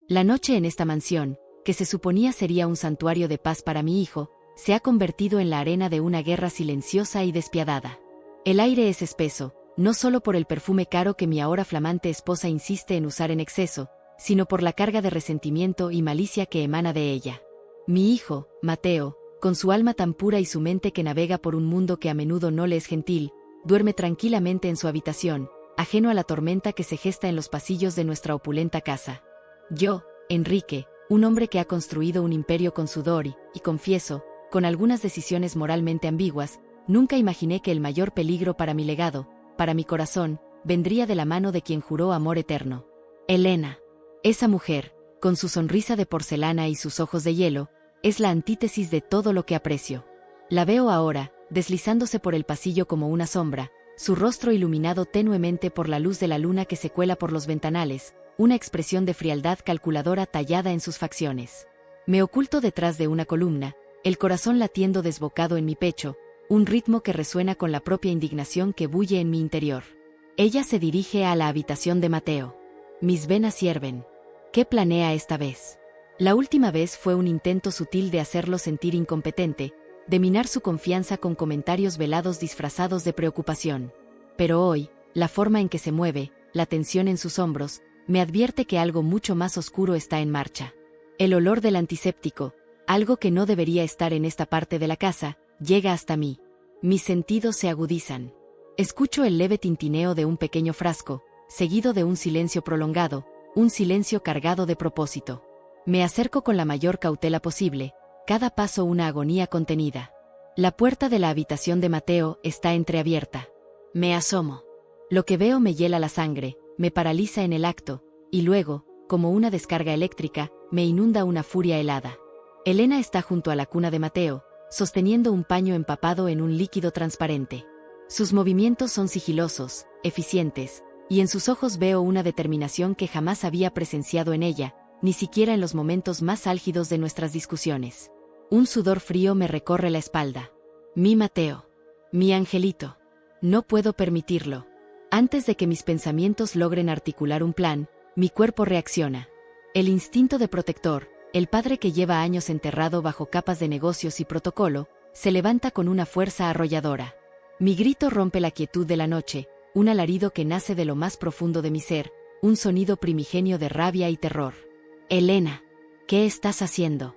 La noche en esta mansión, que se suponía sería un santuario de paz para mi hijo, se ha convertido en la arena de una guerra silenciosa y despiadada. El aire es espeso, no solo por el perfume caro que mi ahora flamante esposa insiste en usar en exceso, sino por la carga de resentimiento y malicia que emana de ella. Mi hijo, Mateo, con su alma tan pura y su mente que navega por un mundo que a menudo no le es gentil, duerme tranquilamente en su habitación, ajeno a la tormenta que se gesta en los pasillos de nuestra opulenta casa. Yo, Enrique, un hombre que ha construido un imperio con sudor y confieso, con algunas decisiones moralmente ambiguas, nunca imaginé que el mayor peligro para mi legado, para mi corazón, vendría de la mano de quien juró amor eterno. Elena. Esa mujer, con su sonrisa de porcelana y sus ojos de hielo, es la antítesis de todo lo que aprecio. La veo ahora, deslizándose por el pasillo como una sombra, su rostro iluminado tenuemente por la luz de la luna que se cuela por los ventanales, una expresión de frialdad calculadora tallada en sus facciones. Me oculto detrás de una columna, el corazón latiendo desbocado en mi pecho, un ritmo que resuena con la propia indignación que bulle en mi interior. Ella se dirige a la habitación de Mateo. Mis venas hierven. ¿Qué planea esta vez? La última vez fue un intento sutil de hacerlo sentir incompetente, de minar su confianza con comentarios velados disfrazados de preocupación. Pero hoy, la forma en que se mueve, la tensión en sus hombros, me advierte que algo mucho más oscuro está en marcha. El olor del antiséptico, algo que no debería estar en esta parte de la casa, llega hasta mí. Mis sentidos se agudizan. Escucho el leve tintineo de un pequeño frasco, seguido de un silencio prolongado, un silencio cargado de propósito. Me acerco con la mayor cautela posible, cada paso una agonía contenida. La puerta de la habitación de Mateo está entreabierta. Me asomo. Lo que veo me hiela la sangre, me paraliza en el acto, y luego, como una descarga eléctrica, me inunda una furia helada. Elena está junto a la cuna de Mateo, sosteniendo un paño empapado en un líquido transparente. Sus movimientos son sigilosos, eficientes, y en sus ojos veo una determinación que jamás había presenciado en ella, ni siquiera en los momentos más álgidos de nuestras discusiones. Un sudor frío me recorre la espalda. Mi Mateo. Mi angelito. No puedo permitirlo. Antes de que mis pensamientos logren articular un plan, mi cuerpo reacciona. El instinto de protector, el padre que lleva años enterrado bajo capas de negocios y protocolo, se levanta con una fuerza arrolladora. Mi grito rompe la quietud de la noche, un alarido que nace de lo más profundo de mi ser, un sonido primigenio de rabia y terror. Elena, ¿qué estás haciendo?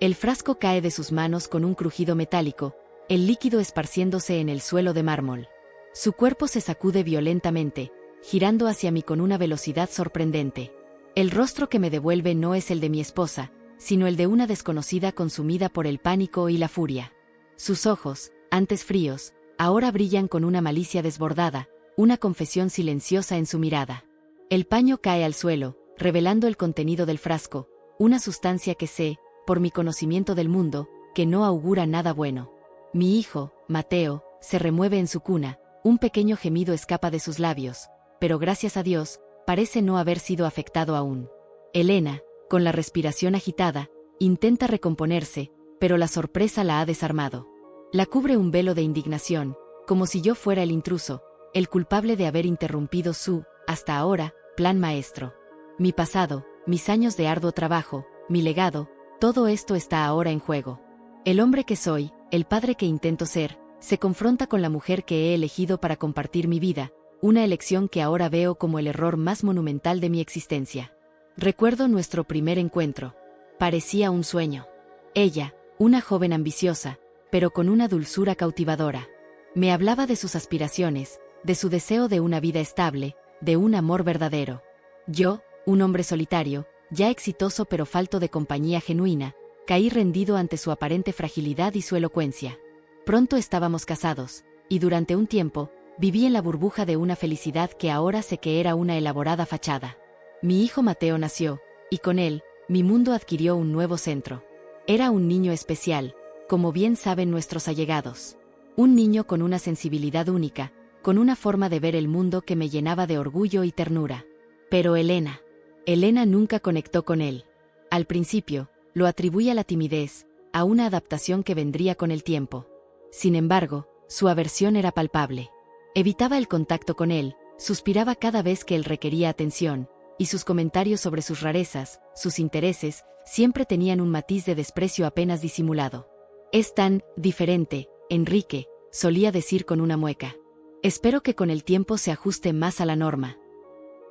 El frasco cae de sus manos con un crujido metálico, el líquido esparciéndose en el suelo de mármol. Su cuerpo se sacude violentamente, girando hacia mí con una velocidad sorprendente. El rostro que me devuelve no es el de mi esposa, sino el de una desconocida consumida por el pánico y la furia. Sus ojos, antes fríos, ahora brillan con una malicia desbordada, una confesión silenciosa en su mirada. El paño cae al suelo, revelando el contenido del frasco, una sustancia que sé, por mi conocimiento del mundo, que no augura nada bueno. Mi hijo, Mateo, se remueve en su cuna, un pequeño gemido escapa de sus labios, pero gracias a Dios, parece no haber sido afectado aún. Elena, con la respiración agitada, intenta recomponerse, pero la sorpresa la ha desarmado. La cubre un velo de indignación, como si yo fuera el intruso, el culpable de haber interrumpido su, hasta ahora, plan maestro. Mi pasado, mis años de arduo trabajo, mi legado, todo esto está ahora en juego. El hombre que soy, el padre que intento ser, se confronta con la mujer que he elegido para compartir mi vida, una elección que ahora veo como el error más monumental de mi existencia. Recuerdo nuestro primer encuentro. Parecía un sueño. Ella, una joven ambiciosa, pero con una dulzura cautivadora. Me hablaba de sus aspiraciones, de su deseo de una vida estable, de un amor verdadero. Yo, un hombre solitario, ya exitoso pero falto de compañía genuina, caí rendido ante su aparente fragilidad y su elocuencia. Pronto estábamos casados, y durante un tiempo, viví en la burbuja de una felicidad que ahora sé que era una elaborada fachada. Mi hijo Mateo nació, y con él, mi mundo adquirió un nuevo centro. Era un niño especial, como bien saben nuestros allegados. Un niño con una sensibilidad única, con una forma de ver el mundo que me llenaba de orgullo y ternura. Pero Elena nunca conectó con él. Al principio, lo atribuí a la timidez, a una adaptación que vendría con el tiempo. Sin embargo, su aversión era palpable. Evitaba el contacto con él, suspiraba cada vez que él requería atención, y sus comentarios sobre sus rarezas, sus intereses, siempre tenían un matiz de desprecio apenas disimulado. «Es tan diferente, Enrique», solía decir con una mueca. «Espero que con el tiempo se ajuste más a la norma».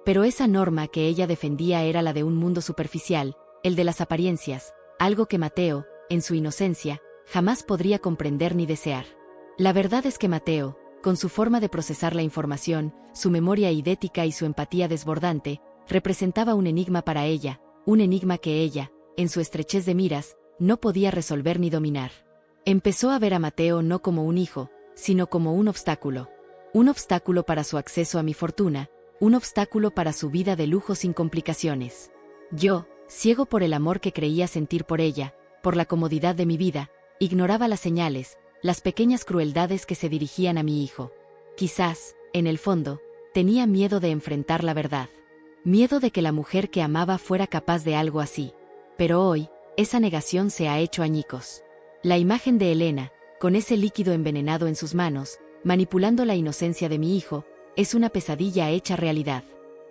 Pero esa norma que ella defendía era la de un mundo superficial, el de las apariencias, algo que Mateo, en su inocencia, jamás podría comprender ni desear. La verdad es que Mateo, con su forma de procesar la información, su memoria idética y su empatía desbordante, representaba un enigma para ella, un enigma que ella, en su estrechez de miras, no podía resolver ni dominar. Empezó a ver a Mateo no como un hijo, sino como un obstáculo para su acceso a mi fortuna, un obstáculo para su vida de lujo sin complicaciones. Yo, ciego por el amor que creía sentir por ella, por la comodidad de mi vida, ignoraba las señales, las pequeñas crueldades que se dirigían a mi hijo. Quizás, en el fondo, tenía miedo de enfrentar la verdad. Miedo de que la mujer que amaba fuera capaz de algo así. Pero hoy, esa negación se ha hecho añicos. La imagen de Elena, con ese líquido envenenado en sus manos, manipulando la inocencia de mi hijo, es una pesadilla hecha realidad.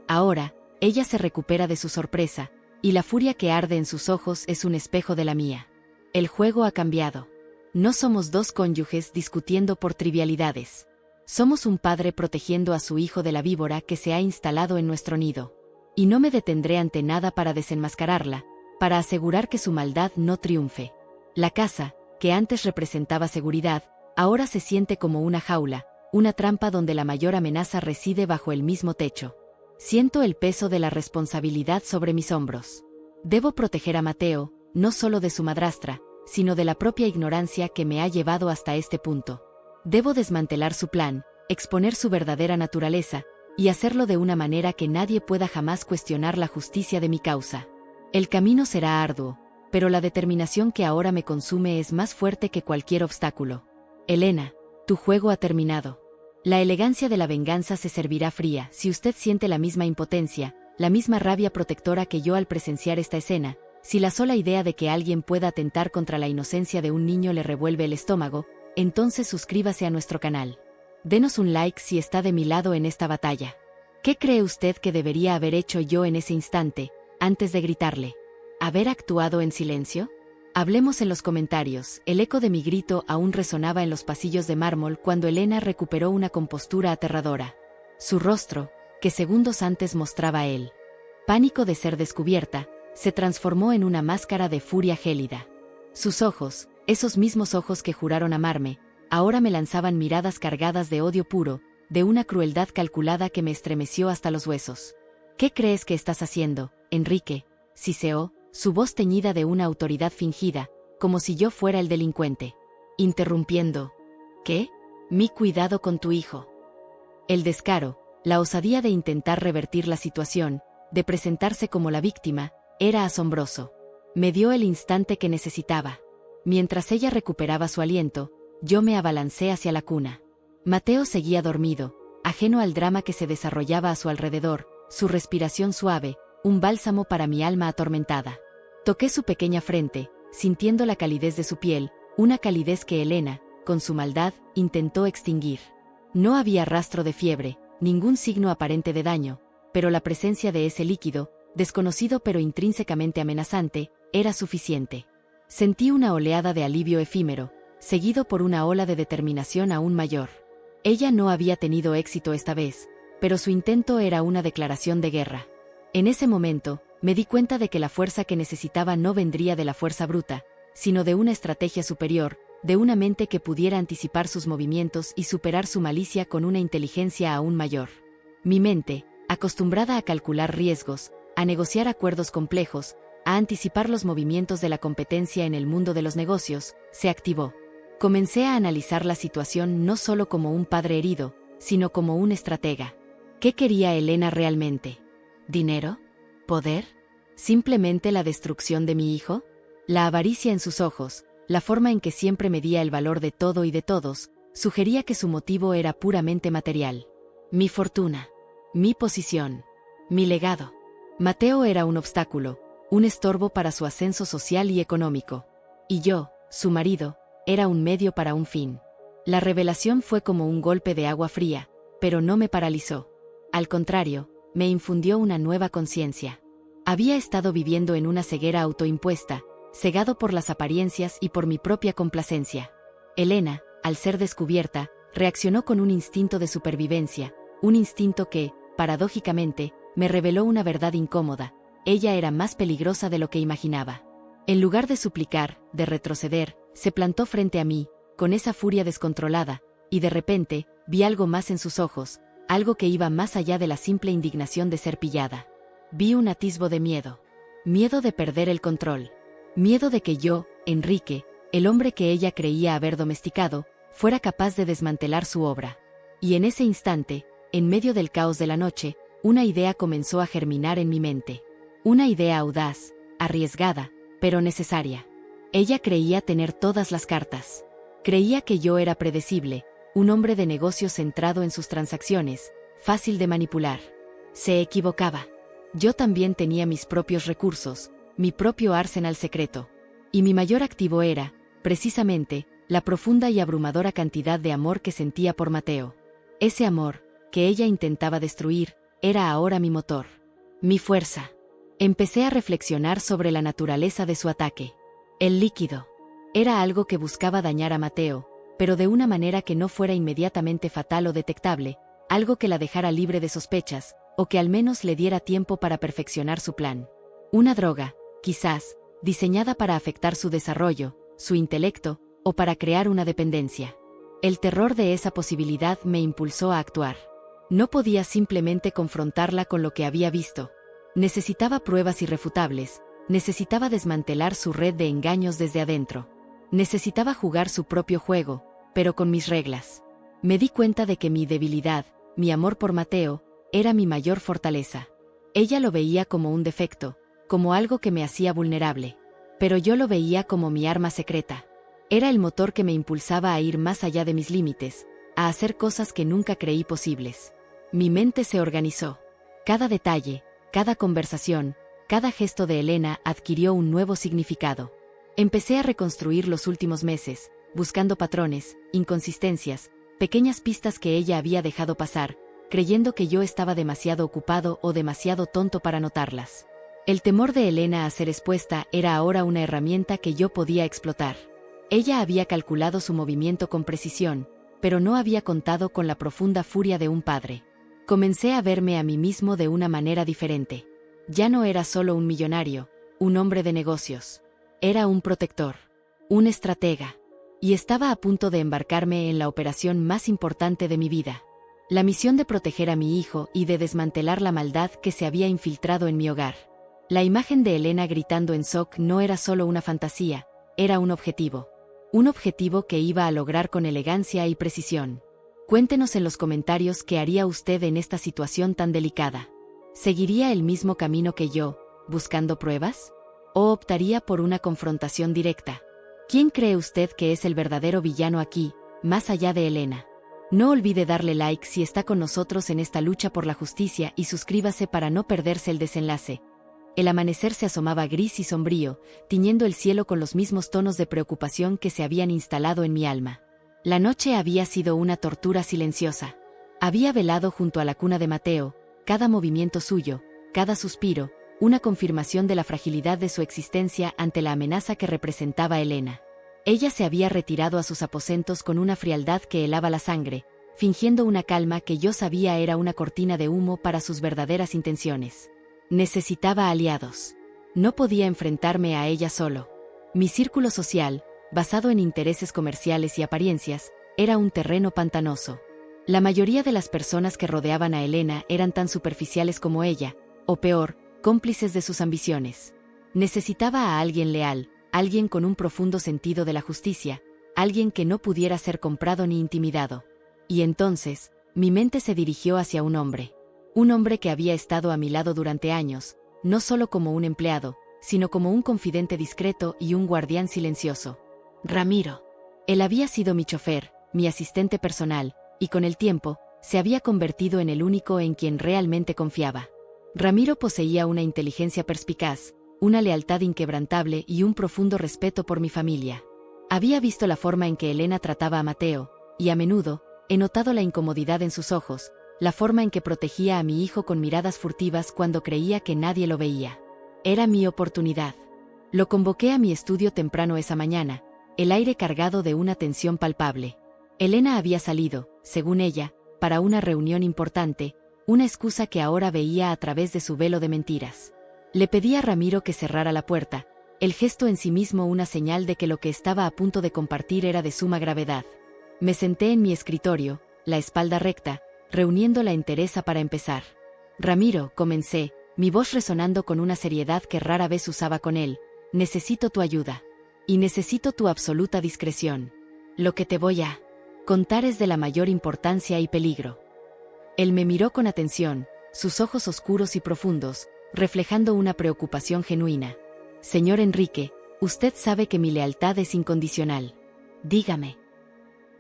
Ahora, ella se recupera de su sorpresa, y la furia que arde en sus ojos es un espejo de la mía. El juego ha cambiado. No somos dos cónyuges discutiendo por trivialidades. Somos un padre protegiendo a su hijo de la víbora que se ha instalado en nuestro nido. Y no me detendré ante nada para desenmascararla, para asegurar que su maldad no triunfe. La casa, que antes representaba seguridad, ahora se siente como una jaula, una trampa donde la mayor amenaza reside bajo el mismo techo. Siento el peso de la responsabilidad sobre mis hombros. Debo proteger a Mateo, no solo de su madrastra, sino de la propia ignorancia que me ha llevado hasta este punto. Debo desmantelar su plan, exponer su verdadera naturaleza, y hacerlo de una manera que nadie pueda jamás cuestionar la justicia de mi causa. El camino será arduo, pero la determinación que ahora me consume es más fuerte que cualquier obstáculo. Elena, tu juego ha terminado. La elegancia de la venganza se servirá fría si usted siente la misma impotencia, la misma rabia protectora que yo al presenciar esta escena, si la sola idea de que alguien pueda atentar contra la inocencia de un niño le revuelve el estómago, entonces suscríbase a nuestro canal. Denos un like si está de mi lado en esta batalla. ¿Qué cree usted que debería haber hecho yo en ese instante, antes de gritarle? ¿Haber actuado en silencio? Hablemos en los comentarios. El eco de mi grito aún resonaba en los pasillos de mármol cuando Elena recuperó una compostura aterradora. Su rostro, que segundos antes mostraba él pánico de ser descubierta, se transformó en una máscara de furia gélida. Sus ojos, esos mismos ojos que juraron amarme, ahora me lanzaban miradas cargadas de odio puro, de una crueldad calculada que me estremeció hasta los huesos. ¿Qué crees que estás haciendo, Enrique?, siseó, su voz teñida de una autoridad fingida, como si yo fuera el delincuente. Interrumpiendo. ¿Qué? Mi cuidado con tu hijo. El descaro, la osadía de intentar revertir la situación, de presentarse como la víctima, era asombroso. Me dio el instante que necesitaba. Mientras ella recuperaba su aliento, yo me abalancé hacia la cuna. Mateo seguía dormido, ajeno al drama que se desarrollaba a su alrededor, su respiración suave, un bálsamo para mi alma atormentada. Toqué su pequeña frente, sintiendo la calidez de su piel, una calidez que Elena, con su maldad, intentó extinguir. No había rastro de fiebre, ningún signo aparente de daño, pero la presencia de ese líquido, desconocido pero intrínsecamente amenazante, era suficiente. Sentí una oleada de alivio efímero, seguido por una ola de determinación aún mayor. Ella no había tenido éxito esta vez, pero su intento era una declaración de guerra. En ese momento, me di cuenta de que la fuerza que necesitaba no vendría de la fuerza bruta, sino de una estrategia superior, de una mente que pudiera anticipar sus movimientos y superar su malicia con una inteligencia aún mayor. Mi mente, acostumbrada a calcular riesgos, a negociar acuerdos complejos, a anticipar los movimientos de la competencia en el mundo de los negocios, se activó. Comencé a analizar la situación no solo como un padre herido, sino como un estratega. ¿Qué quería Elena realmente? ¿Dinero? ¿Poder? ¿Simplemente la destrucción de mi hijo? La avaricia en sus ojos, la forma en que siempre medía el valor de todo y de todos, sugería que su motivo era puramente material. Mi fortuna, mi posición, mi legado. Mateo era un obstáculo, un estorbo para su ascenso social y económico. Y yo, su marido, era un medio para un fin. La revelación fue como un golpe de agua fría, pero no me paralizó. Al contrario, me infundió una nueva conciencia. Había estado viviendo en una ceguera autoimpuesta, cegado por las apariencias y por mi propia complacencia. Elena, al ser descubierta, reaccionó con un instinto de supervivencia, un instinto que, paradójicamente, me reveló una verdad incómoda: ella era más peligrosa de lo que imaginaba. En lugar de suplicar, de retroceder, se plantó frente a mí, con esa furia descontrolada, y de repente, vi algo más en sus ojos, algo que iba más allá de la simple indignación de ser pillada. Vi un atisbo de miedo. Miedo de perder el control. Miedo de que yo, Enrique, el hombre que ella creía haber domesticado, fuera capaz de desmantelar su obra. Y en ese instante, en medio del caos de la noche, una idea comenzó a germinar en mi mente. Una idea audaz, arriesgada, pero necesaria. Ella creía tener todas las cartas. Creía que yo era predecible, un hombre de negocios centrado en sus transacciones, fácil de manipular. Se equivocaba. Yo también tenía mis propios recursos, mi propio arsenal secreto. Y mi mayor activo era, precisamente, la profunda y abrumadora cantidad de amor que sentía por Mateo. Ese amor, que ella intentaba destruir, era ahora mi motor. Mi fuerza. Empecé a reflexionar sobre la naturaleza de su ataque. El líquido. Era algo que buscaba dañar a Mateo, pero de una manera que no fuera inmediatamente fatal o detectable, algo que la dejara libre de sospechas, o que al menos le diera tiempo para perfeccionar su plan. Una droga, quizás, diseñada para afectar su desarrollo, su intelecto, o para crear una dependencia. El terror de esa posibilidad me impulsó a actuar. No podía simplemente confrontarla con lo que había visto. Necesitaba pruebas irrefutables, necesitaba desmantelar su red de engaños desde adentro. Necesitaba jugar su propio juego, pero con mis reglas. Me di cuenta de que mi debilidad, mi amor por Mateo, era mi mayor fortaleza. Ella lo veía como un defecto, como algo que me hacía vulnerable. Pero yo lo veía como mi arma secreta. Era el motor que me impulsaba a ir más allá de mis límites, a hacer cosas que nunca creí posibles. Mi mente se organizó. Cada detalle, cada conversación, cada gesto de Elena adquirió un nuevo significado. Empecé a reconstruir los últimos meses, buscando patrones, inconsistencias, pequeñas pistas que ella había dejado pasar, creyendo que yo estaba demasiado ocupado o demasiado tonto para notarlas. El temor de Elena a ser expuesta era ahora una herramienta que yo podía explotar. Ella había calculado su movimiento con precisión, pero no había contado con la profunda furia de un padre. Comencé a verme a mí mismo de una manera diferente. Ya no era solo un millonario, un hombre de negocios. Era un protector, un estratega. Y estaba a punto de embarcarme en la operación más importante de mi vida. La misión de proteger a mi hijo y de desmantelar la maldad que se había infiltrado en mi hogar. La imagen de Elena gritando en shock no era solo una fantasía, era un objetivo. Un objetivo que iba a lograr con elegancia y precisión. Cuéntenos en los comentarios qué haría usted en esta situación tan delicada. ¿Seguiría el mismo camino que yo, buscando pruebas? ¿O optaría por una confrontación directa? ¿Quién cree usted que es el verdadero villano aquí, más allá de Elena? No olvide darle like si está con nosotros en esta lucha por la justicia y suscríbase para no perderse el desenlace. El amanecer se asomaba gris y sombrío, tiñendo el cielo con los mismos tonos de preocupación que se habían instalado en mi alma. La noche había sido una tortura silenciosa. Había velado junto a la cuna de Mateo, cada movimiento suyo, cada suspiro, una confirmación de la fragilidad de su existencia ante la amenaza que representaba Elena. Ella se había retirado a sus aposentos con una frialdad que helaba la sangre, fingiendo una calma que yo sabía era una cortina de humo para sus verdaderas intenciones. Necesitaba aliados. No podía enfrentarme a ella solo. Mi círculo social, basado en intereses comerciales y apariencias, era un terreno pantanoso. La mayoría de las personas que rodeaban a Elena eran tan superficiales como ella, o peor, cómplices de sus ambiciones. Necesitaba a alguien leal, alguien con un profundo sentido de la justicia, alguien que no pudiera ser comprado ni intimidado. Y entonces, mi mente se dirigió hacia un hombre que había estado a mi lado durante años, no solo como un empleado, sino como un confidente discreto y un guardián silencioso. Ramiro. Él había sido mi chofer, mi asistente personal, y con el tiempo, se había convertido en el único en quien realmente confiaba. Ramiro poseía una inteligencia perspicaz, una lealtad inquebrantable y un profundo respeto por mi familia. Había visto la forma en que Elena trataba a Mateo, y a menudo, he notado la incomodidad en sus ojos, la forma en que protegía a mi hijo con miradas furtivas cuando creía que nadie lo veía. Era mi oportunidad. Lo convoqué a mi estudio temprano esa mañana, el aire cargado de una tensión palpable. Elena había salido, según ella, para una reunión importante, una excusa que ahora veía a través de su velo de mentiras. Le pedí a Ramiro que cerrara la puerta, el gesto en sí mismo una señal de que lo que estaba a punto de compartir era de suma gravedad. Me senté en mi escritorio, la espalda recta, reuniendo la entereza para empezar. Ramiro, comencé, mi voz resonando con una seriedad que rara vez usaba con él, necesito tu ayuda. Y necesito tu absoluta discreción. Lo que te voy a contar es de la mayor importancia y peligro. Él me miró con atención, sus ojos oscuros y profundos, reflejando una preocupación genuina. Señor Enrique, usted sabe que mi lealtad es incondicional. Dígame.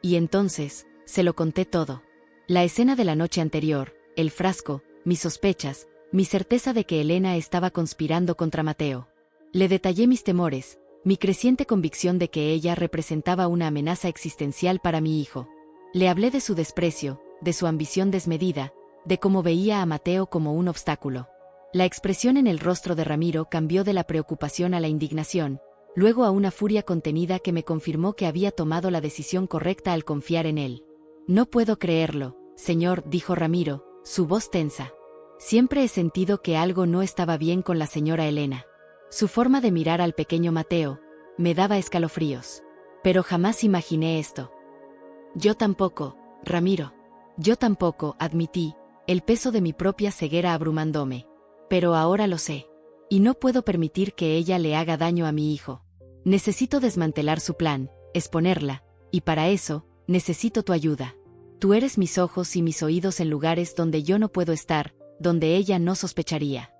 Y entonces, se lo conté todo. La escena de la noche anterior, el frasco, mis sospechas, mi certeza de que Elena estaba conspirando contra Mateo. Le detallé mis temores, mi creciente convicción de que ella representaba una amenaza existencial para mi hijo. Le hablé de su desprecio, de su ambición desmedida, de cómo veía a Mateo como un obstáculo. La expresión en el rostro de Ramiro cambió de la preocupación a la indignación, luego a una furia contenida que me confirmó que había tomado la decisión correcta al confiar en él. No puedo creerlo, señor, dijo Ramiro, su voz tensa. Siempre he sentido que algo no estaba bien con la señora Elena. Su forma de mirar al pequeño Mateo me daba escalofríos. Pero jamás imaginé esto. Yo tampoco, Ramiro. Yo tampoco, admití, el peso de mi propia ceguera abrumándome. Pero ahora lo sé. Y no puedo permitir que ella le haga daño a mi hijo. Necesito desmantelar su plan, exponerla, y para eso, necesito tu ayuda. Tú eres mis ojos y mis oídos en lugares donde yo no puedo estar, donde ella no sospecharía.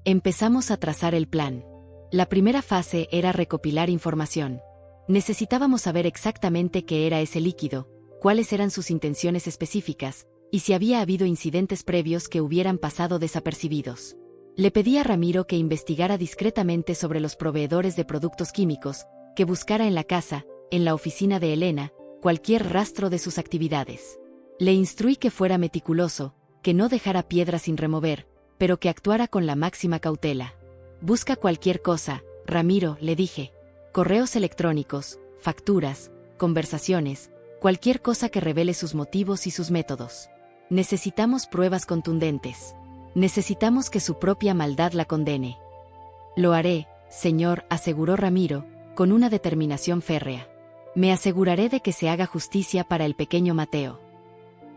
Empezamos a trazar el plan. La primera fase era recopilar información. Necesitábamos saber exactamente qué era ese líquido, cuáles eran sus intenciones específicas, y si había habido incidentes previos que hubieran pasado desapercibidos. Le pedí a Ramiro que investigara discretamente sobre los proveedores de productos químicos, que buscara en la casa, en la oficina de Elena, cualquier rastro de sus actividades. Le instruí que fuera meticuloso, que no dejara piedra sin remover, pero que actuara con la máxima cautela. Busca cualquier cosa, Ramiro, le dije. Correos electrónicos, facturas, conversaciones, cualquier cosa que revele sus motivos y sus métodos. Necesitamos pruebas contundentes. Necesitamos que su propia maldad la condene. Lo haré, señor, aseguró Ramiro, con una determinación férrea. Me aseguraré de que se haga justicia para el pequeño Mateo.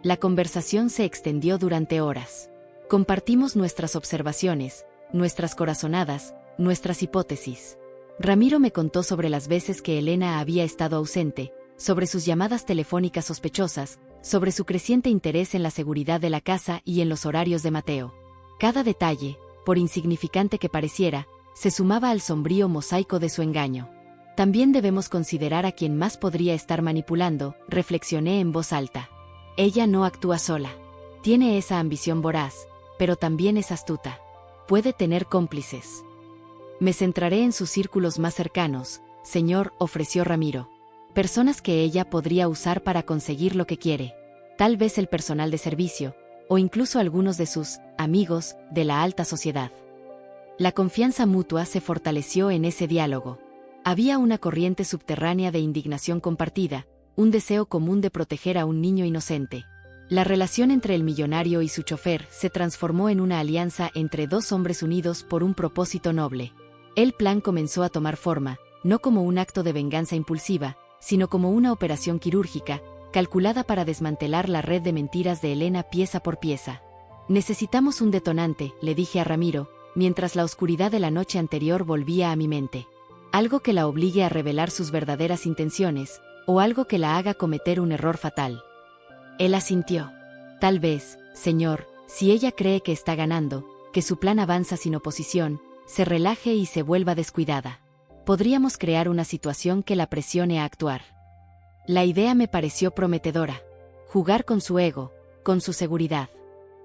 La conversación se extendió durante horas. Compartimos nuestras observaciones, nuestras corazonadas, nuestras hipótesis. Ramiro me contó sobre las veces que Elena había estado ausente, sobre sus llamadas telefónicas sospechosas, sobre su creciente interés en la seguridad de la casa y en los horarios de Mateo. Cada detalle, por insignificante que pareciera, se sumaba al sombrío mosaico de su engaño. También debemos considerar a quien más podría estar manipulando, reflexioné en voz alta. Ella no actúa sola. Tiene esa ambición voraz, pero también es astuta. Puede tener cómplices. Me centraré en sus círculos más cercanos, señor, ofreció Ramiro. Personas que ella podría usar para conseguir lo que quiere. Tal vez el personal de servicio, o incluso algunos de sus amigos de la alta sociedad. La confianza mutua se fortaleció en ese diálogo. Había una corriente subterránea de indignación compartida, un deseo común de proteger a un niño inocente. La relación entre el millonario y su chofer se transformó en una alianza entre dos hombres unidos por un propósito noble. El plan comenzó a tomar forma, no como un acto de venganza impulsiva, sino como una operación quirúrgica, calculada para desmantelar la red de mentiras de Elena pieza por pieza. Necesitamos un detonante, le dije a Ramiro, mientras la oscuridad de la noche anterior volvía a mi mente. Algo que la obligue a revelar sus verdaderas intenciones, o algo que la haga cometer un error fatal. Él asintió. Tal vez, señor, si ella cree que está ganando, que su plan avanza sin oposición, se relaje y se vuelva descuidada. Podríamos crear una situación que la presione a actuar. La idea me pareció prometedora. Jugar con su ego, con su seguridad.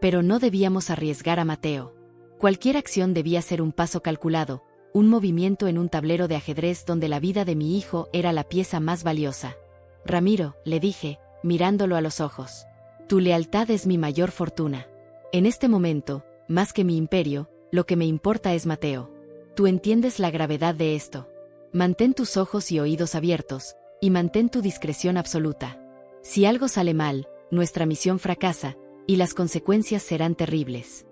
Pero no debíamos arriesgar a Mateo. Cualquier acción debía ser un paso calculado, un movimiento en un tablero de ajedrez donde la vida de mi hijo era la pieza más valiosa. Ramiro, le dije, mirándolo a los ojos. Tu lealtad es mi mayor fortuna. En este momento, más que mi imperio, lo que me importa es Mateo. Tú entiendes la gravedad de esto. Mantén tus ojos y oídos abiertos, y mantén tu discreción absoluta. Si algo sale mal, nuestra misión fracasa, y las consecuencias serán terribles.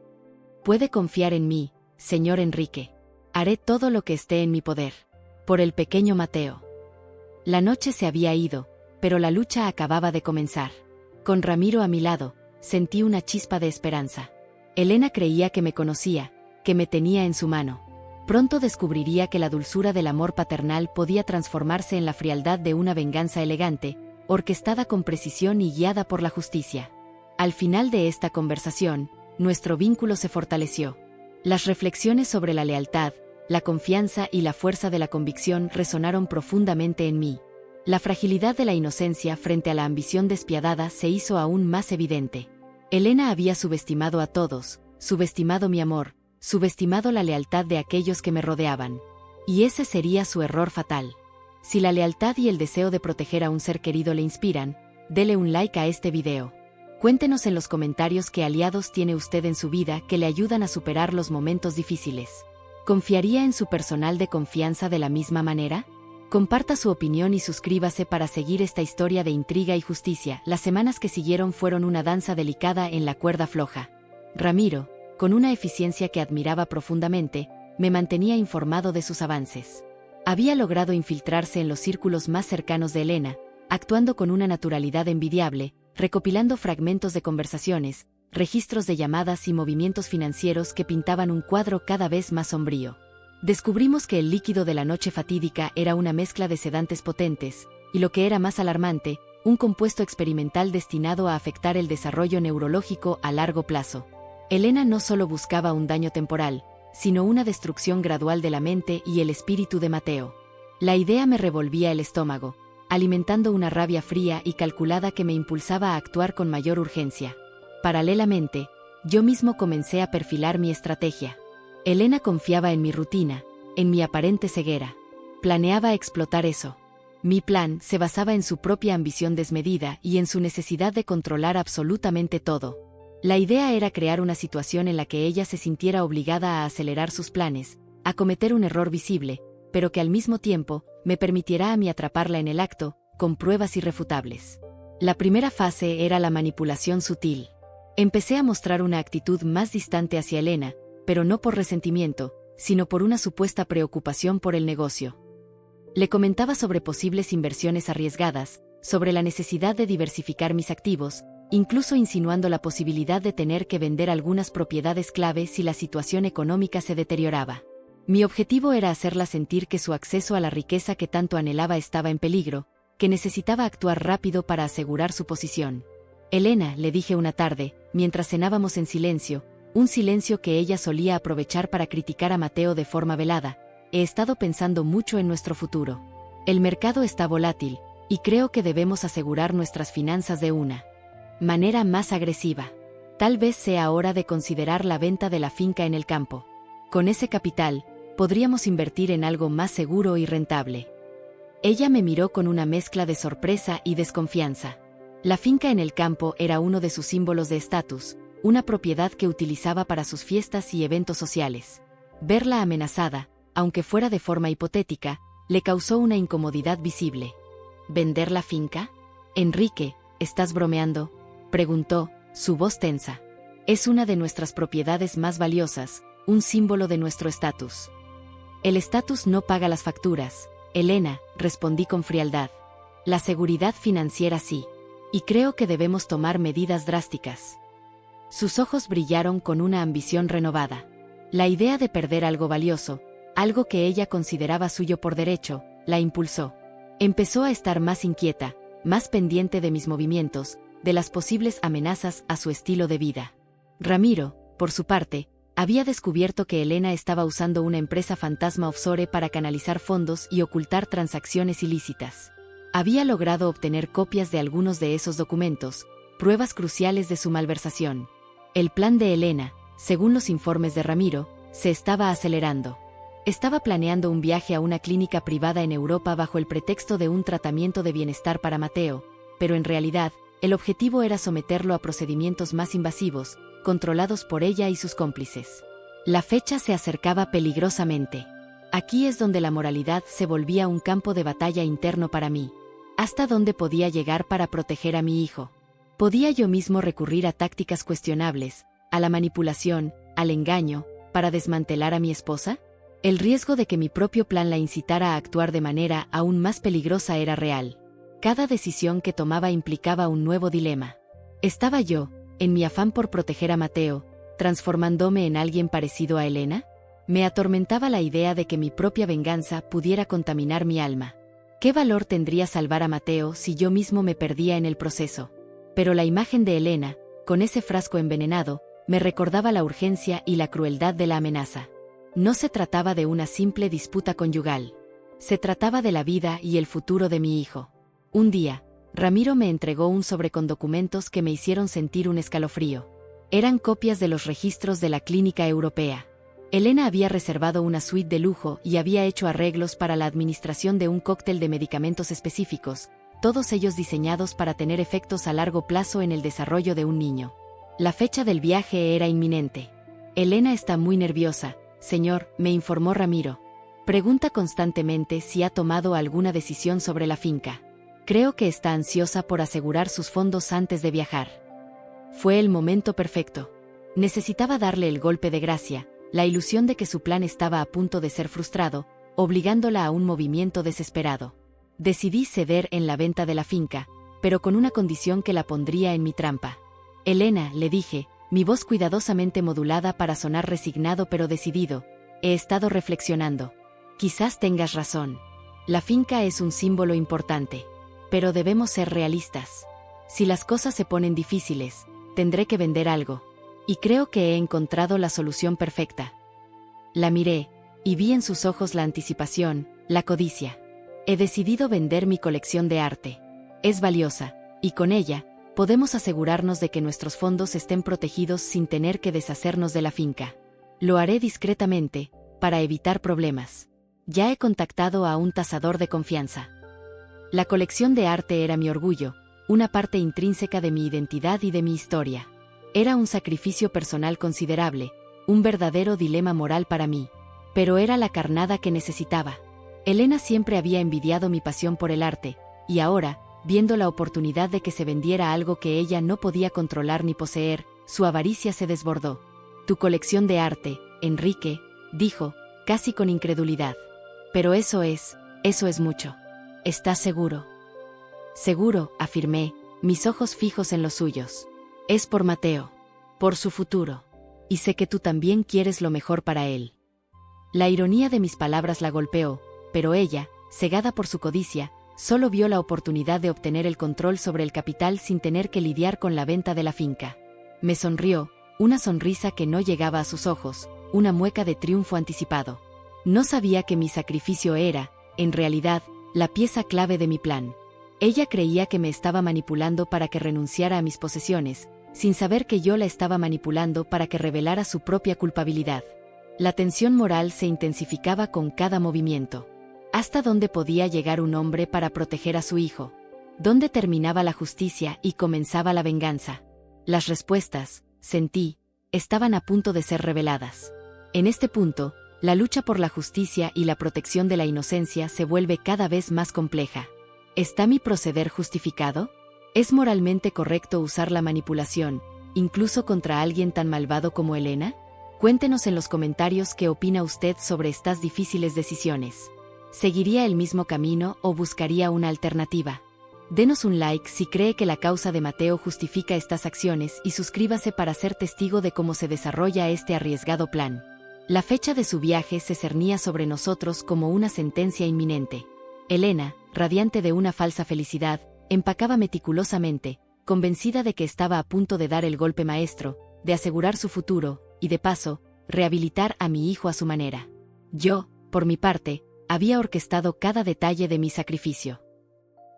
Puede confiar en mí, señor Enrique. Haré todo lo que esté en mi poder. Por el pequeño Mateo. La noche se había ido, pero la lucha acababa de comenzar. Con Ramiro a mi lado, sentí una chispa de esperanza. Elena creía que me conocía, que me tenía en su mano. Pronto descubriría que la dulzura del amor paternal podía transformarse en la frialdad de una venganza elegante, orquestada con precisión y guiada por la justicia. Al final de esta conversación, nuestro vínculo se fortaleció. Las reflexiones sobre la lealtad, la confianza y la fuerza de la convicción resonaron profundamente en mí. La fragilidad de la inocencia frente a la ambición despiadada se hizo aún más evidente. Elena había subestimado a todos, subestimado mi amor, subestimado la lealtad de aquellos que me rodeaban. Y ese sería su error fatal. Si la lealtad y el deseo de proteger a un ser querido le inspiran, dele un like a este video. Cuéntenos en los comentarios qué aliados tiene usted en su vida que le ayudan a superar los momentos difíciles. ¿Confiaría en su personal de confianza de la misma manera? Comparta su opinión y suscríbase para seguir esta historia de intriga y justicia. Las semanas que siguieron fueron una danza delicada en la cuerda floja. Ramiro, con una eficiencia que admiraba profundamente, me mantenía informado de sus avances. Había logrado infiltrarse en los círculos más cercanos de Elena, actuando con una naturalidad envidiable, recopilando fragmentos de conversaciones, registros de llamadas y movimientos financieros que pintaban un cuadro cada vez más sombrío. Descubrimos que el líquido de la noche fatídica era una mezcla de sedantes potentes, y lo que era más alarmante, un compuesto experimental destinado a afectar el desarrollo neurológico a largo plazo. Elena no solo buscaba un daño temporal, sino una destrucción gradual de la mente y el espíritu de Mateo. La idea me revolvía el estómago, alimentando una rabia fría y calculada que me impulsaba a actuar con mayor urgencia. Paralelamente, yo mismo comencé a perfilar mi estrategia. Elena confiaba en mi rutina, en mi aparente ceguera. Planeaba explotar eso. Mi plan se basaba en su propia ambición desmedida y en su necesidad de controlar absolutamente todo. La idea era crear una situación en la que ella se sintiera obligada a acelerar sus planes, a cometer un error visible, pero que al mismo tiempo me permitiera a mí atraparla en el acto, con pruebas irrefutables. La primera fase era la manipulación sutil. Empecé a mostrar una actitud más distante hacia Elena, pero no por resentimiento, sino por una supuesta preocupación por el negocio. Le comentaba sobre posibles inversiones arriesgadas, sobre la necesidad de diversificar mis activos, incluso insinuando la posibilidad de tener que vender algunas propiedades clave si la situación económica se deterioraba. Mi objetivo era hacerla sentir que su acceso a la riqueza que tanto anhelaba estaba en peligro, que necesitaba actuar rápido para asegurar su posición. Elena, le dije una tarde, mientras cenábamos en silencio, un silencio que ella solía aprovechar para criticar a Mateo de forma velada, he estado pensando mucho en nuestro futuro. El mercado está volátil, y creo que debemos asegurar nuestras finanzas de una manera más agresiva. Tal vez sea hora de considerar la venta de la finca en el campo. Con ese capital, podríamos invertir en algo más seguro y rentable. Ella me miró con una mezcla de sorpresa y desconfianza. La finca en el campo era uno de sus símbolos de estatus, una propiedad que utilizaba para sus fiestas y eventos sociales. Verla amenazada, aunque fuera de forma hipotética, le causó una incomodidad visible. ¿Vender la finca? Enrique, ¿estás bromeando?, preguntó, su voz tensa. Es una de nuestras propiedades más valiosas, un símbolo de nuestro estatus. El estatus no paga las facturas, Elena, respondí con frialdad. La seguridad financiera sí. Y creo que debemos tomar medidas drásticas. Sus ojos brillaron con una ambición renovada. La idea de perder algo valioso, algo que ella consideraba suyo por derecho, la impulsó. Empezó a estar más inquieta, más pendiente de mis movimientos, de las posibles amenazas a su estilo de vida. Ramiro, por su parte, había descubierto que Elena estaba usando una empresa fantasma offshore para canalizar fondos y ocultar transacciones ilícitas. Había logrado obtener copias de algunos de esos documentos, pruebas cruciales de su malversación. El plan de Elena, según los informes de Ramiro, se estaba acelerando. Estaba planeando un viaje a una clínica privada en Europa bajo el pretexto de un tratamiento de bienestar para Mateo, pero en realidad, El objetivo era someterlo a procedimientos más invasivos, controlados por ella y sus cómplices. La fecha se acercaba peligrosamente. Aquí es donde la moralidad se volvía un campo de batalla interno para mí. ¿Hasta dónde podía llegar para proteger a mi hijo? ¿Podía yo mismo recurrir a tácticas cuestionables, a la manipulación, al engaño, para desmantelar a mi esposa? El riesgo de que mi propio plan la incitara a actuar de manera aún más peligrosa era real. Cada decisión que tomaba implicaba un nuevo dilema. ¿Estaba yo, en mi afán por proteger a Mateo, transformándome en alguien parecido a Elena? Me atormentaba la idea de que mi propia venganza pudiera contaminar mi alma. ¿Qué valor tendría salvar a Mateo si yo mismo me perdía en el proceso? Pero la imagen de Elena, con ese frasco envenenado, me recordaba la urgencia y la crueldad de la amenaza. No se trataba de una simple disputa conyugal. Se trataba de la vida y el futuro de mi hijo. Un día, Ramiro me entregó un sobre con documentos que me hicieron sentir un escalofrío. Eran copias de los registros de la clínica europea. Elena había reservado una suite de lujo y había hecho arreglos para la administración de un cóctel de medicamentos específicos, todos ellos diseñados para tener efectos a largo plazo en el desarrollo de un niño. La fecha del viaje era inminente. Elena está muy nerviosa, señor, me informó Ramiro. Pregunta constantemente si ha tomado alguna decisión sobre la finca. Creo que está ansiosa por asegurar sus fondos antes de viajar. Fue el momento perfecto. Necesitaba darle el golpe de gracia, la ilusión de que su plan estaba a punto de ser frustrado, obligándola a un movimiento desesperado. Decidí ceder en la venta de la finca, pero con una condición que la pondría en mi trampa. Elena, le dije, mi voz cuidadosamente modulada para sonar resignado pero decidido, he estado reflexionando. Quizás tengas razón. La finca es un símbolo importante. Pero debemos ser realistas. Si las cosas se ponen difíciles, tendré que vender algo. Y creo que he encontrado la solución perfecta. La miré, y vi en sus ojos la anticipación, la codicia. He decidido vender mi colección de arte. Es valiosa, y con ella, podemos asegurarnos de que nuestros fondos estén protegidos sin tener que deshacernos de la finca. Lo haré discretamente, para evitar problemas. Ya he contactado a un tasador de confianza. La colección de arte era mi orgullo, una parte intrínseca de mi identidad y de mi historia. Era un sacrificio personal considerable, un verdadero dilema moral para mí. Pero era la carnada que necesitaba. Elena siempre había envidiado mi pasión por el arte, y ahora, viendo la oportunidad de que se vendiera algo que ella no podía controlar ni poseer, su avaricia se desbordó. Tu colección de arte, Enrique, dijo, casi con incredulidad. Pero eso es mucho. ¿Estás seguro? Seguro, afirmé, mis ojos fijos en los suyos. Es por Mateo. Por su futuro. Y sé que tú también quieres lo mejor para él. La ironía de mis palabras la golpeó, pero ella, cegada por su codicia, solo vio la oportunidad de obtener el control sobre el capital sin tener que lidiar con la venta de la finca. Me sonrió, una sonrisa que no llegaba a sus ojos, una mueca de triunfo anticipado. No sabía que mi sacrificio era, en realidad, la pieza clave de mi plan. Ella creía que me estaba manipulando para que renunciara a mis posesiones, sin saber que yo la estaba manipulando para que revelara su propia culpabilidad. La tensión moral se intensificaba con cada movimiento. ¿Hasta dónde podía llegar un hombre para proteger a su hijo? ¿Dónde terminaba la justicia y comenzaba la venganza? Las respuestas, sentí, estaban a punto de ser reveladas. En este punto, la lucha por la justicia y la protección de la inocencia se vuelve cada vez más compleja. ¿Está mi proceder justificado? ¿Es moralmente correcto usar la manipulación, incluso contra alguien tan malvado como Elena? Cuéntenos en los comentarios qué opina usted sobre estas difíciles decisiones. ¿Seguiría el mismo camino o buscaría una alternativa? Denos un like si cree que la causa de Mateo justifica estas acciones y suscríbase para ser testigo de cómo se desarrolla este arriesgado plan. La fecha de su viaje se cernía sobre nosotros como una sentencia inminente. Elena, radiante de una falsa felicidad, empacaba meticulosamente, convencida de que estaba a punto de dar el golpe maestro, de asegurar su futuro, y de paso, rehabilitar a mi hijo a su manera. Yo, por mi parte, había orquestado cada detalle de mi sacrificio.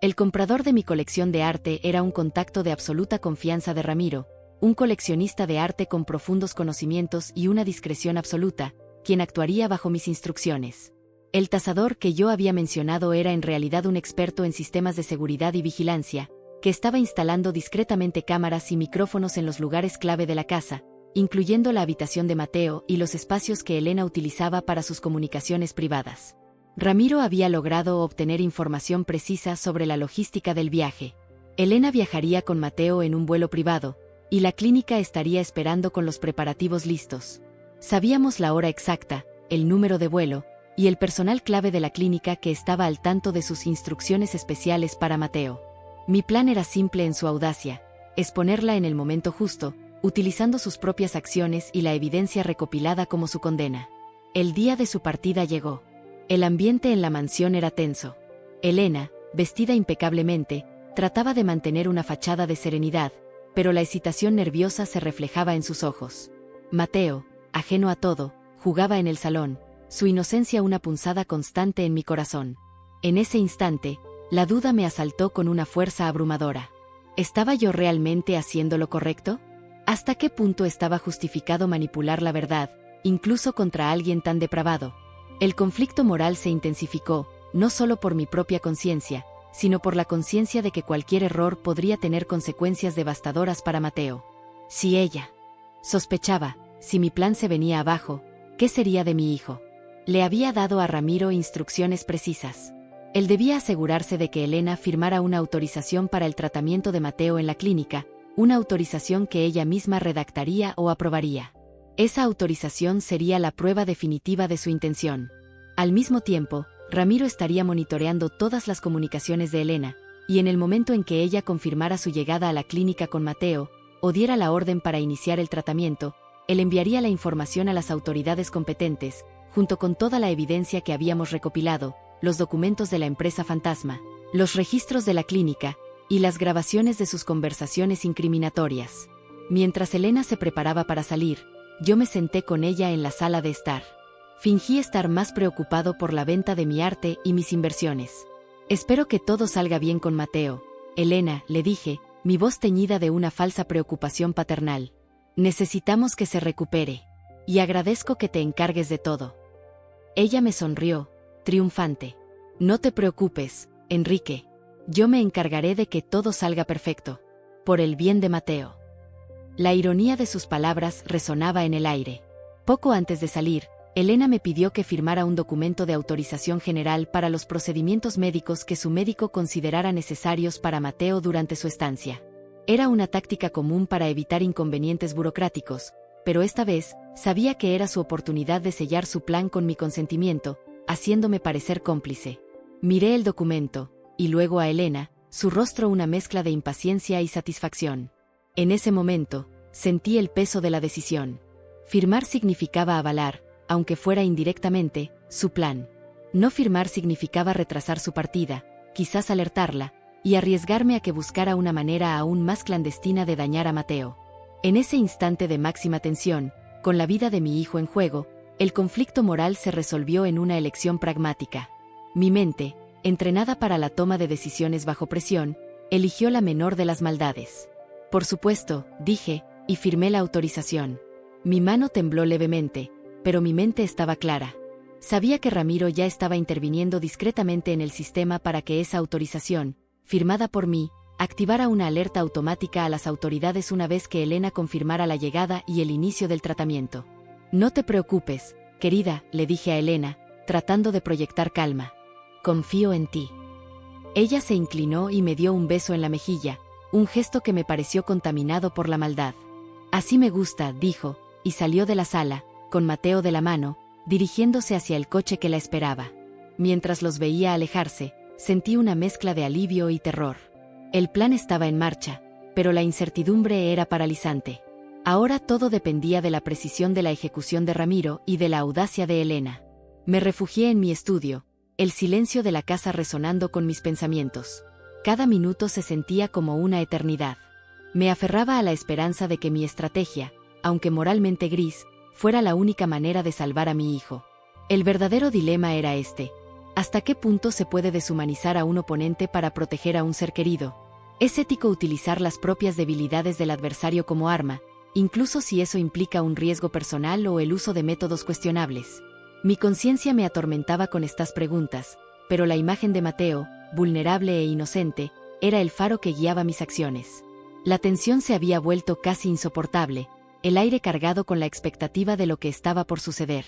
El comprador de mi colección de arte era un contacto de absoluta confianza de Ramiro, un coleccionista de arte con profundos conocimientos y una discreción absoluta, quien actuaría bajo mis instrucciones. El tasador que yo había mencionado era en realidad un experto en sistemas de seguridad y vigilancia, que estaba instalando discretamente cámaras y micrófonos en los lugares clave de la casa, incluyendo la habitación de Mateo y los espacios que Elena utilizaba para sus comunicaciones privadas. Ramiro había logrado obtener información precisa sobre la logística del viaje. Elena viajaría con Mateo en un vuelo privado, y la clínica estaría esperando con los preparativos listos. Sabíamos la hora exacta, el número de vuelo, y el personal clave de la clínica que estaba al tanto de sus instrucciones especiales para Mateo. Mi plan era simple en su audacia: exponerla en el momento justo, utilizando sus propias acciones y la evidencia recopilada como su condena. El día de su partida llegó. El ambiente en la mansión era tenso. Elena, vestida impecablemente, trataba de mantener una fachada de serenidad, pero la excitación nerviosa se reflejaba en sus ojos. Mateo, ajeno a todo, jugaba en el salón, su inocencia una punzada constante en mi corazón. En ese instante, la duda me asaltó con una fuerza abrumadora. ¿Estaba yo realmente haciendo lo correcto? ¿Hasta qué punto estaba justificado manipular la verdad, incluso contra alguien tan depravado? El conflicto moral se intensificó, no solo por mi propia conciencia, sino por la conciencia de que cualquier error podría tener consecuencias devastadoras para Mateo. Si ella sospechaba, si mi plan se venía abajo, ¿qué sería de mi hijo? Le había dado a Ramiro instrucciones precisas. Él debía asegurarse de que Elena firmara una autorización para el tratamiento de Mateo en la clínica, una autorización que ella misma redactaría o aprobaría. Esa autorización sería la prueba definitiva de su intención. Al mismo tiempo, Ramiro estaría monitoreando todas las comunicaciones de Elena, y en el momento en que ella confirmara su llegada a la clínica con Mateo, o diera la orden para iniciar el tratamiento, él enviaría la información a las autoridades competentes, junto con toda la evidencia que habíamos recopilado, los documentos de la empresa fantasma, los registros de la clínica, y las grabaciones de sus conversaciones incriminatorias. Mientras Elena se preparaba para salir, yo me senté con ella en la sala de estar. Fingí estar más preocupado por la venta de mi arte y mis inversiones. Espero que todo salga bien con Mateo, Elena, le dije, mi voz teñida de una falsa preocupación paternal. Necesitamos que se recupere. Y agradezco que te encargues de todo. Ella me sonrió, triunfante. No te preocupes, Enrique. Yo me encargaré de que todo salga perfecto. Por el bien de Mateo. La ironía de sus palabras resonaba en el aire. Poco antes de salir, Elena me pidió que firmara un documento de autorización general para los procedimientos médicos que su médico considerara necesarios para Mateo durante su estancia. Era una táctica común para evitar inconvenientes burocráticos, pero esta vez, sabía que era su oportunidad de sellar su plan con mi consentimiento, haciéndome parecer cómplice. Miré el documento, y luego a Elena, su rostro una mezcla de impaciencia y satisfacción. En ese momento, sentí el peso de la decisión. Firmar significaba avalar, aunque fuera indirectamente, su plan. No firmar significaba retrasar su partida, quizás alertarla, y arriesgarme a que buscara una manera aún más clandestina de dañar a Mateo. En ese instante de máxima tensión, con la vida de mi hijo en juego, el conflicto moral se resolvió en una elección pragmática. Mi mente, entrenada para la toma de decisiones bajo presión, eligió la menor de las maldades. Por supuesto, dije, y firmé la autorización. Mi mano tembló levemente, pero mi mente estaba clara. Sabía que Ramiro ya estaba interviniendo discretamente en el sistema para que esa autorización, firmada por mí, activara una alerta automática a las autoridades una vez que Elena confirmara la llegada y el inicio del tratamiento. No te preocupes, querida, le dije a Elena, tratando de proyectar calma. Confío en ti. Ella se inclinó y me dio un beso en la mejilla, un gesto que me pareció contaminado por la maldad. Así me gusta, dijo, y salió de la sala, con Mateo de la mano, dirigiéndose hacia el coche que la esperaba. Mientras los veía alejarse, sentí una mezcla de alivio y terror. El plan estaba en marcha, pero la incertidumbre era paralizante. Ahora todo dependía de la precisión de la ejecución de Ramiro y de la audacia de Elena. Me refugié en mi estudio, el silencio de la casa resonando con mis pensamientos. Cada minuto se sentía como una eternidad. Me aferraba a la esperanza de que mi estrategia, aunque moralmente gris, fuera la única manera de salvar a mi hijo. El verdadero dilema era este: ¿hasta qué punto se puede deshumanizar a un oponente para proteger a un ser querido? ¿Es ético utilizar las propias debilidades del adversario como arma, incluso si eso implica un riesgo personal o el uso de métodos cuestionables? Mi conciencia me atormentaba con estas preguntas, pero la imagen de Mateo, vulnerable e inocente, era el faro que guiaba mis acciones. La tensión se había vuelto casi insoportable, el aire cargado con la expectativa de lo que estaba por suceder.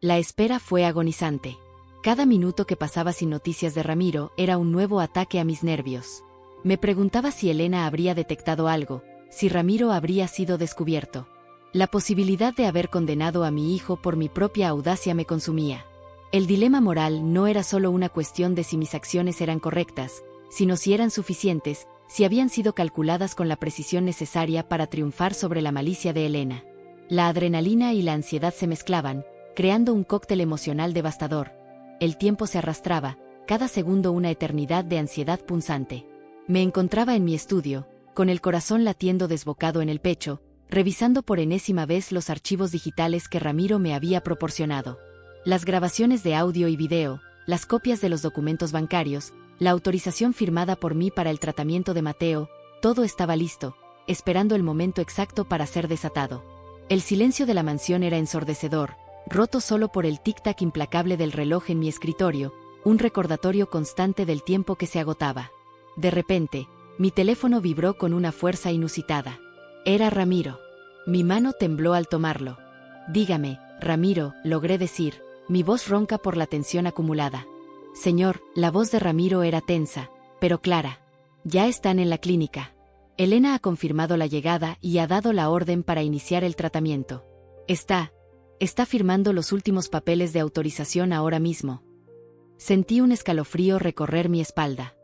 La espera fue agonizante. Cada minuto que pasaba sin noticias de Ramiro era un nuevo ataque a mis nervios. Me preguntaba si Elena habría detectado algo, si Ramiro habría sido descubierto. La posibilidad de haber condenado a mi hijo por mi propia audacia me consumía. El dilema moral no era solo una cuestión de si mis acciones eran correctas, sino si eran suficientes, si habían sido calculadas con la precisión necesaria para triunfar sobre la malicia de Elena. La adrenalina y la ansiedad se mezclaban, creando un cóctel emocional devastador. El tiempo se arrastraba, cada segundo una eternidad de ansiedad punzante. Me encontraba en mi estudio, con el corazón latiendo desbocado en el pecho, revisando por enésima vez los archivos digitales que Ramiro me había proporcionado. Las grabaciones de audio y video, las copias de los documentos bancarios, la autorización firmada por mí para el tratamiento de Mateo, todo estaba listo, esperando el momento exacto para ser desatado. El silencio de la mansión era ensordecedor, roto solo por el tic-tac implacable del reloj en mi escritorio, un recordatorio constante del tiempo que se agotaba. De repente, mi teléfono vibró con una fuerza inusitada. Era Ramiro. Mi mano tembló al tomarlo. «Dígame, Ramiro», logré decir, mi voz ronca por la tensión acumulada. «Señor», la voz de Ramiro era tensa, pero clara. «Ya están en la clínica. Elena ha confirmado la llegada y ha dado la orden para iniciar el tratamiento. Está firmando los últimos papeles de autorización ahora mismo». Sentí un escalofrío recorrer mi espalda.